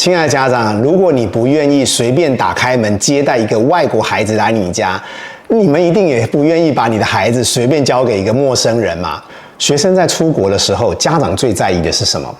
亲爱的家长，如果你不愿意随便打开门接待一个外国孩子来你家，你们一定也不愿意把你的孩子随便交给一个陌生人嘛。学生在出国的时候，家长最在意的是什么？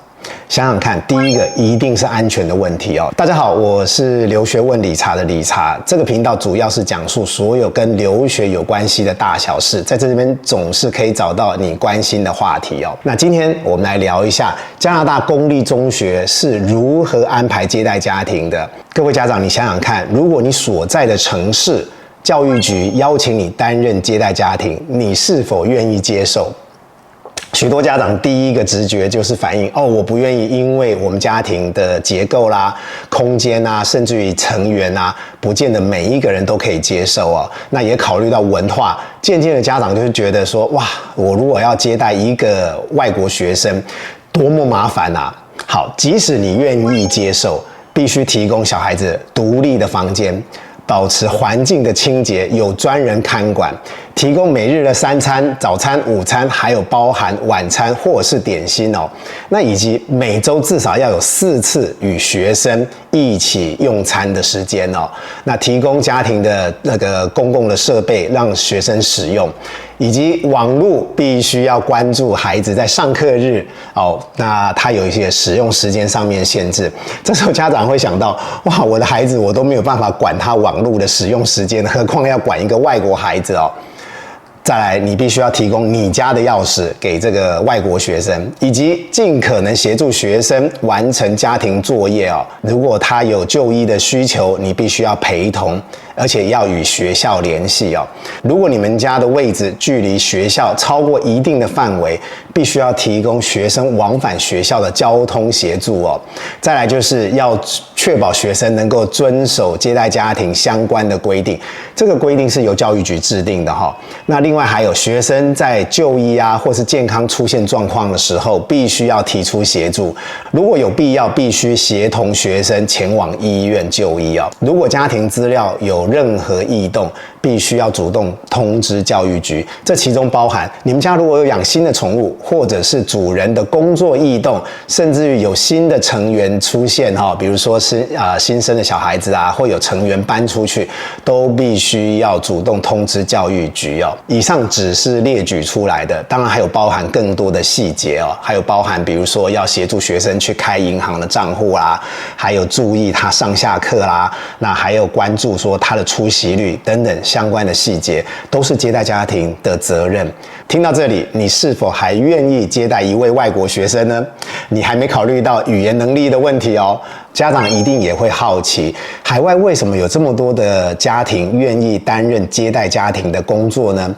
想想看，第一个一定是安全的问题哦。大家好，我是留学问理查的理查，这个频道主要是讲述所有跟留学有关系的大小事，在这边总是可以找到你关心的话题哦。那今天我们来聊一下加拿大公立中学是如何安排接待家庭的。各位家长，你想想看，如果你所在的城市教育局邀请你担任接待家庭，你是否愿意接受？许多家长第一个直觉就是反应我不愿意，因为我们家庭的结构啦、空间啊，甚至于成员啊，不见得每一个人都可以接受哦。那也考虑到文化，渐渐的家长就是觉得说，哇，我如果要接待一个外国学生，多么麻烦啊！好，即使你愿意接受，必须提供小孩子独立的房间，保持环境的清洁，有专人看管，提供每日的3餐，早餐、午餐，还有包含晚餐或者是点心哦。那以及每周至少要有4次与学生一起用餐的时间哦。那提供家庭的那个公共的设备让学生使用，以及网络必须要关注孩子在上课日哦。那他有一些使用时间上面限制，这时候家长会想到，哇，我的孩子我都没有办法管他网络的使用时间，何况要管一个外国孩子哦。再来，你必须要提供你家的钥匙给这个外国学生，以及尽可能协助学生完成家庭作业哦。如果他有就医的需求，你必须要陪同，而且要与学校联系哦。如果你们家的位置距离学校超过一定的范围，必须要提供学生往返学校的交通协助哦。再来就是要确保学生能够遵守接待家庭相关的规定，这个规定是由教育局制定的哈。那另外还有学生在就医啊或是健康出现状况的时候，必须要提出协助。如果有必要，必须协同学生前往医院就医哦。如果家庭资料有任何异动，必须要主动通知教育局。这其中包含你们家如果有养新的宠物，或者是主人的工作异动，甚至于有新的成员出现哈，比如说是新生的小孩子啊，或有成员搬出去，都必须要主动通知教育局哦。以上只是列举出来的，当然还有包含更多的细节哦，还有包含比如说要协助学生去开银行的账户啦，还有注意他上下课啦，那还有关注说他的出席率等等相关的细节，都是接待家庭的责任。听到这里，你是否还愿意接待一位外国学生呢？你还没考虑到语言能力的问题哦。家长一定也会好奇，海外为什么有这么多的家庭愿意担任接待家庭的工作呢？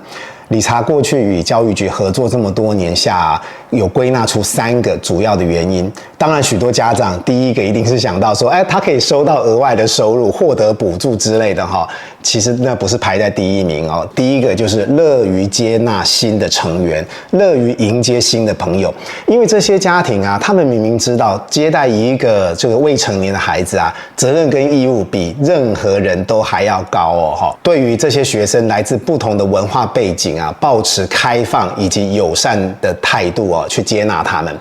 理查过去与教育局合作这么多年下，有归纳出3个主要的原因。当然，许多家长第一个一定是想到说，他可以收到额外的收入，获得补助之类的哈。其实那不是排在第一名哦。第一个就是乐于接纳新的成员，乐于迎接新的朋友。因为这些家庭啊，他们明明知道接待一个这个未成年的孩子啊，责任跟义务比任何人都还要高哦哈。对于这些学生来自不同的文化背景啊，抱持开放以及友善的态度哦，去接纳他们。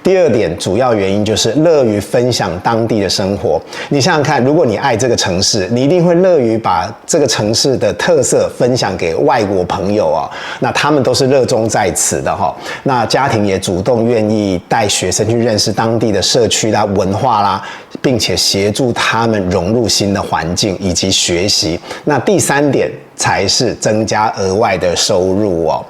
第二点主要原因就是乐于分享当地的生活。你想想看，如果你爱这个城市，你一定会乐于把这个城市的特色分享给外国朋友哦。那他们都是热衷在此的哈。那家庭也主动愿意带学生去认识当地的社区啦、文化啦，并且协助他们融入新的环境以及学习。那第3点才是增加额外的收入哦。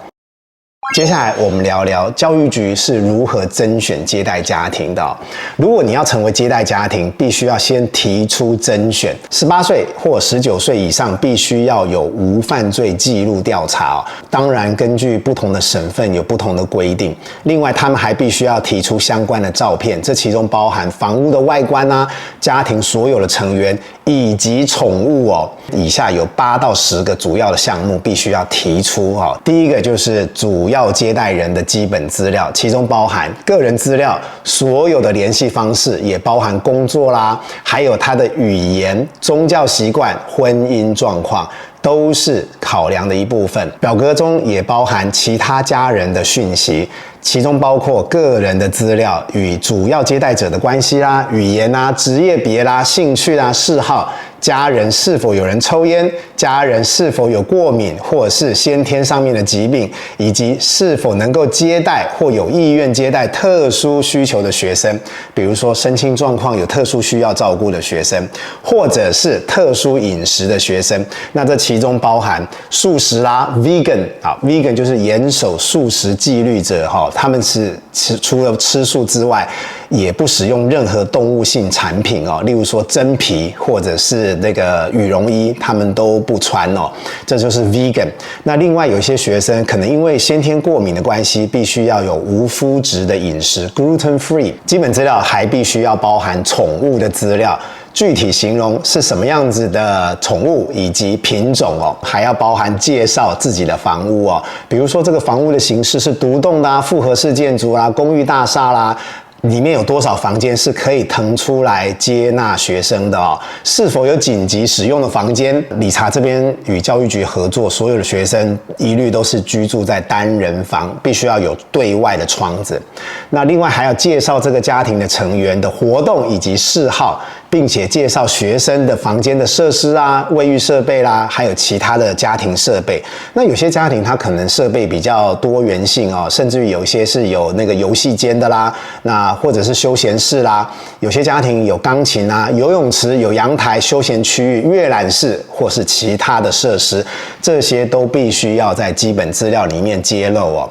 接下来我们聊聊教育局是如何甄选接待家庭的哦。如果你要成为接待家庭，必须要先提出甄选，18岁或19岁以上必须要有无犯罪记录调查哦。当然，根据不同的省份有不同的规定。另外，他们还必须要提出相关的照片，这其中包含房屋的外观啊、家庭所有的成员以及宠物哦。以下有8到10个主要的项目必须要提出哦。第一个就是主要接待人的基本资料，其中包含个人资料、所有的联系方式，也包含工作啦，还有他的语言、宗教习惯、婚姻状况。都是考量的一部分。表格中也包含其他家人的讯息，其中包括个人的资料与主要接待者的关系啦、语言啦、职业别啦、兴趣啦、嗜好、家人是否有人抽烟、家人是否有过敏或者是先天上面的疾病，以及是否能够接待或有意愿接待特殊需求的学生，比如说身心状况有特殊需要照顾的学生，或者是特殊饮食的学生。那这其中包含素食啦 ，vegan 啊 ，vegan 就是严守素食纪律者哈，他们是除了吃素之外，也不使用任何动物性产品哦，例如说真皮或者是那个羽绒衣，他们都不穿哦，这就是 vegan。那另外有一些学生可能因为先天过敏的关系，必须要有无麸质的饮食 （gluten free）。基本资料还必须要包含宠物的资料。具体形容是什么样子的宠物以及品种哦，还要包含介绍自己的房屋哦，比如说这个房屋的形式是独栋的复合式建筑啦、公寓大厦啦。里面有多少房间是可以腾出来接纳学生的哦？是否有紧急使用的房间？理查这边与教育局合作，所有的学生一律都是居住在单人房，必须要有对外的窗子。那另外还要介绍这个家庭的成员的活动以及嗜好，并且介绍学生的房间的设施啊、卫浴设备啦，还有其他的家庭设备。那有些家庭它可能设备比较多元性哦，甚至于有一些是有那个游戏间的啦，那或者是休闲室啦，有些家庭有钢琴啊、游泳池、有阳台、休闲区域、阅览室或是其他的设施，这些都必须要在基本资料里面揭露哦。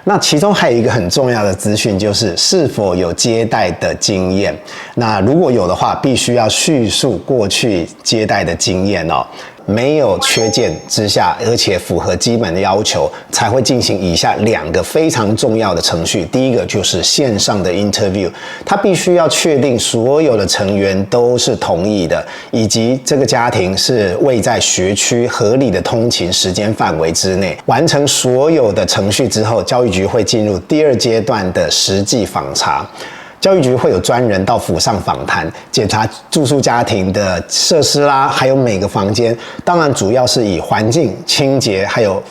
那其中还有一个很重要的资讯，就是是否有接待的经验。那如果有的话，必须要叙述过去接待的经验哦。没有缺件之下，而且符合基本的要求，才会进行以下2个非常重要的程序。第一个就是线上的 interview， 他必须要确定所有的成员都是同意的，以及这个家庭是位在学区合理的通勤时间范围之内。完成所有的程序之后，教育局会进入第2阶段的实际访查。教育局会有专人到府上访谈，检查住宿家庭的设施啦，还有每个房间。当然，主要是以环境、清洁，还有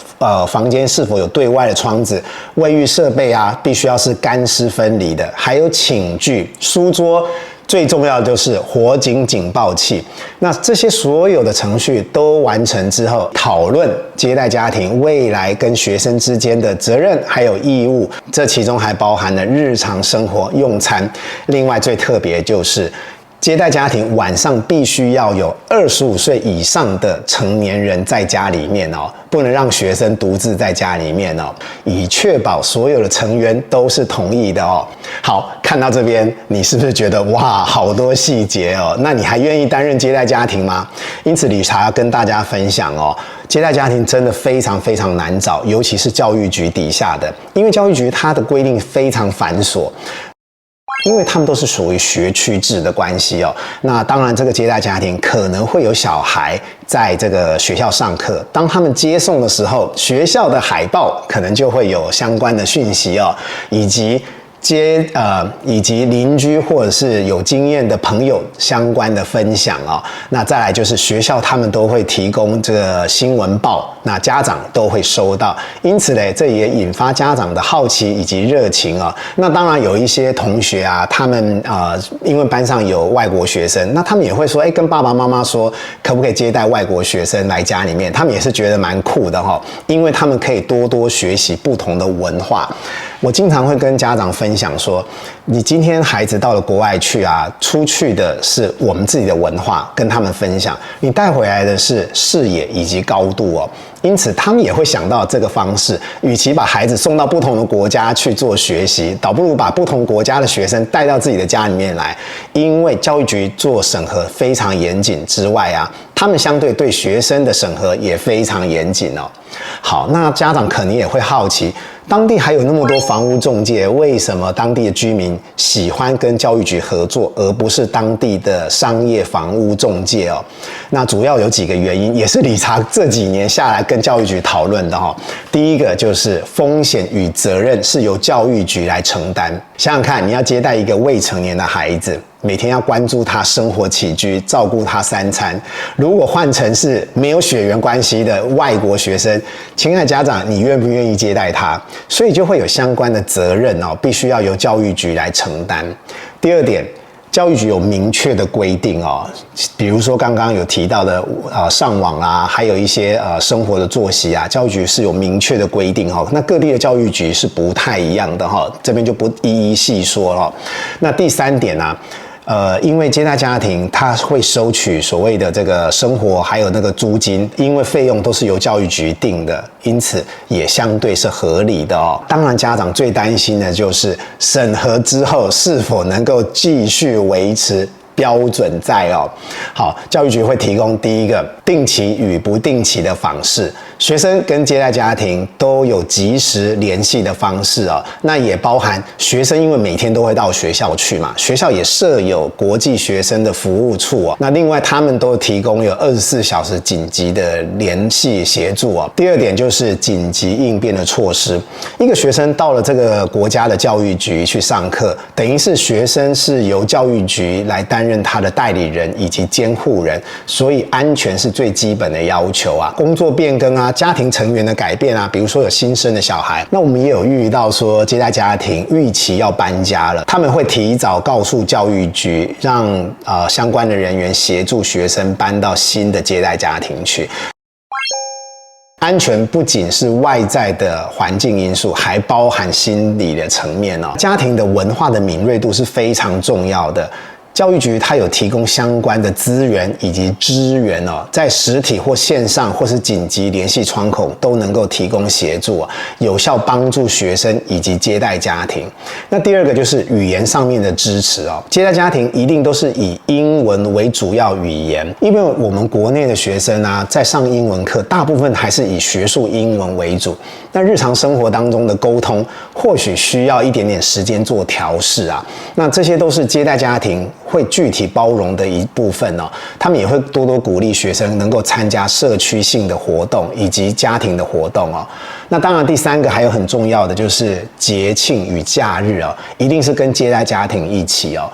房间是否有对外的窗子、卫浴设备啊，必须要是干湿分离的，还有寝具、书桌。最重要的就是火警警报器。那这些所有的程序都完成之后，讨论接待家庭未来跟学生之间的责任还有义务，这其中还包含了日常生活用餐。另外最特别就是接待家庭晚上必须要有25岁以上的成年人在家里面哦，不能让学生独自在家里面哦，以确保所有的成员都是同意的哦。好，看到这边，你是不是觉得哇，好多细节哦？那你还愿意担任接待家庭吗？因此，理查要跟大家分享哦，接待家庭真的非常非常难找，尤其是教育局底下的，因为教育局它的规定非常繁琐。因为他们都是属于学区制的关系哦，那当然这个接待家庭可能会有小孩在这个学校上课，当他们接送的时候，学校的海报可能就会有相关的讯息哦，以及邻居或者是有经验的朋友相关的分享哦。那再来就是学校他们都会提供这个新闻报，那家长都会收到，因此呢，这也引发家长的好奇以及热情哦。那当然有一些同学啊，他们因为班上有外国学生，那他们也会说，跟爸爸妈妈说，可不可以接待外国学生来家里面？他们也是觉得蛮酷的哈，因为他们可以多多学习不同的文化。我经常会跟家长分享说，你今天孩子到了国外去啊，出去的是我们自己的文化，跟他们分享，你带回来的是视野以及高度哦。因此他们也会想到这个方式，与其把孩子送到不同的国家去做学习，倒不如把不同国家的学生带到自己的家里面来。因为教育局做审核非常严谨之外啊，他们相对对学生的审核也非常严谨哦。好，那家长肯定也会好奇，当地还有那么多房屋仲介，为什么当地的居民喜欢跟教育局合作，而不是当地的商业房屋仲介哦？那主要有几个原因，也是理查这几年下来跟教育局讨论的哈。第一个就是风险与责任是由教育局来承担。想想看，你要接待一个未成年的孩子，每天要关注他生活起居，照顾他3餐。如果换成是没有血缘关系的外国学生，亲爱家长，你愿不愿意接待他？所以就会有相关的责任哦，必须要由教育局来承担。第二点，教育局有明确的规定哦，比如说刚刚有提到的上网啊，还有一些生活的作息啊，教育局是有明确的规定哦。那各地的教育局是不太一样的哈，这边就不一一细说了。那第3点呢？因为接待家庭，他会收取所谓的这个生活还有那个租金，因为费用都是由教育局定的，因此也相对是合理的哦。当然，家长最担心的就是审核之后是否能够继续维持标准在哦。好，教育局会提供第一个定期与不定期的访视，学生跟接待家庭都有及时联系的方式哦。那也包含学生，因为每天都会到学校去嘛，学校也设有国际学生的服务处哦。那另外他们都提供有24小时紧急的联系协助哦。第二点就是紧急应变的措施，一个学生到了这个国家的教育局去上课，等于是学生是由教育局来担任他的代理人以及监护人，所以安全是最基本的要求啊。工作变更啊，家庭成员的改变啊，比如说有新生的小孩，那我们也有遇到说接待家庭预期要搬家了，他们会提早告诉教育局，让相关的人员协助学生搬到新的接待家庭去。安全不仅是外在的环境因素，还包含心理的层面哦。家庭的文化的敏锐度是非常重要的。教育局它有提供相关的资源以及支援哦，在实体或线上或是紧急联系窗口都能够提供协助，有效帮助学生以及接待家庭。那第二个就是语言上面的支持哦，接待家庭一定都是以英文为主要语言，因为我们国内的学生啊，在上英文课，大部分还是以学术英文为主。那日常生活当中的沟通，或许需要一点点时间做调试啊。那这些都是接待家庭会具体包容的一部分哦，他们也会多多鼓励学生能够参加社区性的活动以及家庭的活动哦。那当然，第3个还有很重要的就是节庆与假日哦，一定是跟接待家庭一起哦。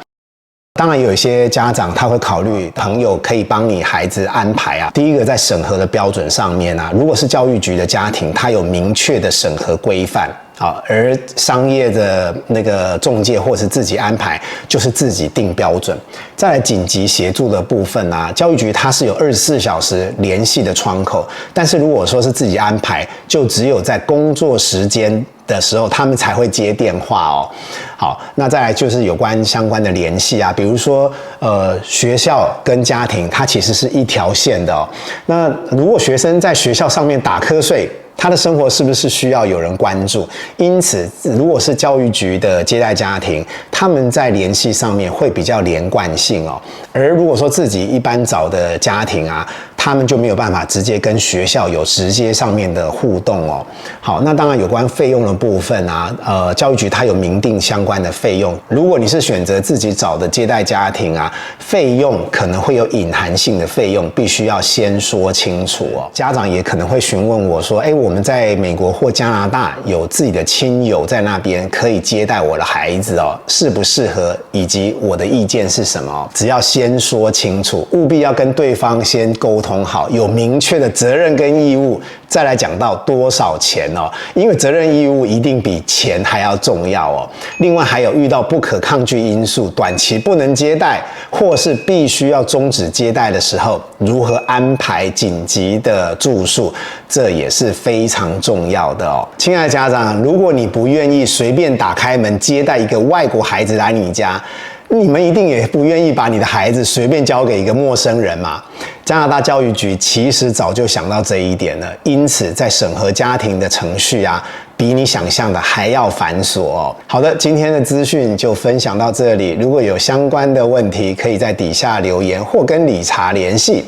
当然有一些家长他会考虑朋友可以帮你孩子安排啊。第一个在审核的标准上面啊，如果是教育局的家庭，它有明确的审核规范。好，而商业的那个仲介或是自己安排，就是自己定标准。再来紧急协助的部分啊，教育局它是有24小时联系的窗口，但是如果说是自己安排，就只有在工作时间的时候，他们才会接电话哦。好，那再来就是有关相关的联系啊，比如说学校跟家庭，它其实是一条线的哦。那如果学生在学校上面打瞌睡，他的生活是不是需要有人关注？因此，如果是教育局的接待家庭，他们在联系上面会比较连贯性哦。而如果说自己一般找的家庭啊，他们就没有办法直接跟学校有直接上面的互动哦。好，那当然有关费用的部分啊，教育局它有明定相关的费用。如果你是选择自己找的接待家庭啊，费用可能会有隐含性的费用，必须要先说清楚哦。家长也可能会询问我说，我们在美国或加拿大有自己的亲友在那边，可以接待我的孩子哦，适不适合，以及我的意见是什么？只要先说清楚，务必要跟对方先沟通好，有明确的责任跟义务，再来讲到多少钱哦，因为责任义务一定比钱还要重要哦。另外还有遇到不可抗拒因素，短期不能接待，或是必须要终止接待的时候，如何安排紧急的住宿，这也是非常重要的哦。亲爱的家长，如果你不愿意随便打开门接待一个外国孩子来你家，你们一定也不愿意把你的孩子随便交给一个陌生人嘛。加拿大教育局其实早就想到这一点了，因此在审核家庭的程序啊，比你想象的还要繁琐哦。好的，今天的资讯就分享到这里，如果有相关的问题，可以在底下留言或跟理查联系。